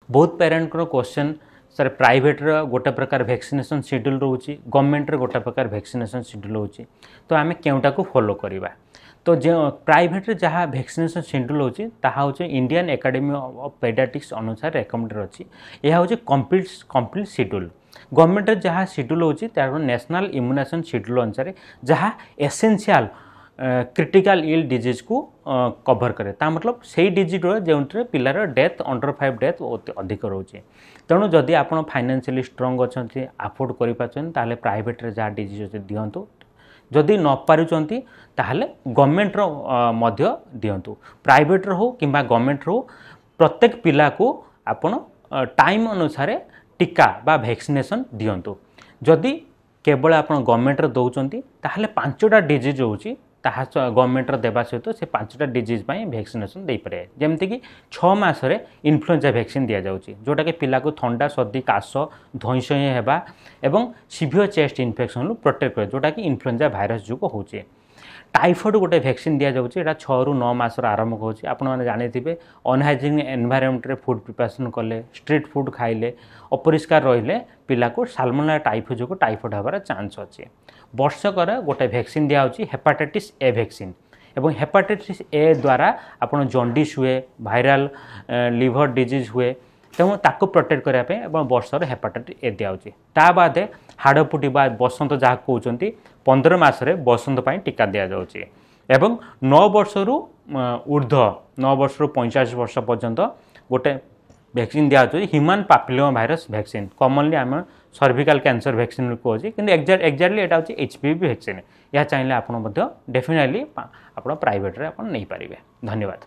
बहुत पेरेंट को question sir private गोटे प्रकार वैक्सीनेशन शेड्यूल रोचे गवर्नमेंट गोटे प्रकार वैक्सीनेशन शेड्यूल रोचे तो आम केउटा को फॉलो करवा तो जो प्राइवेट जहाँ वैक्सीनेशन शेड्यूल होची ताहा होचे इंडियन एकेडमी ऑफ पेडियाट्रिक्स अनुसार रेकमेंडेड अच्छी यह होचे कंप्लीट शेड्यूल गवर्नमेंट जहाँ शेड्यूल होची तार नेशनल इम्यूनाइजेशन शेड्यूल अनुसार जहाँ एसेंशियल क्रिटिकल इल डिजीज को कवर करे ता मतलब से डिजीज जो पिलार डेथ अंडर 5 डेथ अधिक रोचे तेणु जदि आप फाइनेंशियली स्ट्रंग अच्छा अफोर्ड कर प्राइवेट जहाँ डिजीज अच्छे दिंतु जदि न पारुचंती ताहले गवर्नमेंट मध्य दिंतु प्राइवेट हो कि गवर्नमेंट हो प्रत्येक पिला को आपण टाइम अनुसार टीका बा वैक्सीनेशन दिंतु जदि केवल आप गवर्नमेंट दौरान ताहले 5टा डिजीज होची ताहा गवर्नमेंट देवा सहित से 5टा डिजीज वैक्सीनेशन दे पारे जमती 6 मासरे इन्फ्लुएंजा वैक्सीन दि जाउची जोटा कि पिला को ठंडा सर्दी काश धईसई हेबा एवं सीवियर चेस्ट इन्फेक्शन प्रोटेक्ट करे जोटा कि इन्फ्लुएंजा भाइरस जो होचे टाइफॉइड गोटे वैक्सीन दि जाउची एटा 6 ରୁ 9 मासर आरंभ होची आपण माने जानिथिबे अनहाइजीन एनवायरनमेंट रे फूड प्रिपरेशन कले स्ट्रीट फूड खाइले अपरिष्कार रहिले पिला को साल्मोनेला टाइफॉइड जो टाइफॉइड हबार चांस अच्छे वर्षकर गोटे वैक्सीन दिया होची हेपाटाइटिस ए वैक्सीन एवं हेपाटाइटिस ए द्वारा आपण जॉन्डिस हुए भाइराल लिवर डिजीज हुए तेणु ताको प्रोटेक्ट करने वर्षर हेपाटाइटिस ए दिखाई ता बाद हाड़फुटी बा बसंत जहाँ कहते 15 मासरे बसंत टीका दि जाऊँगी एवं 9 वर्षर ऊर्ध्व 9 वर्ष 45 वर्ष पर्यंत गोटे वैक्सीन दिया ह्यूमन पापिलोमा भाइरस वैक्सीन कॉमनली आम सर्विकल कैंसर वैक्सीन कहूँ कि एक्जाक्टली यहाँ हूँ HPV वैक्सीन यह चाहिए आप डेफिनेटली आप प्राइवेट नहीं पारे। धन्यवाद।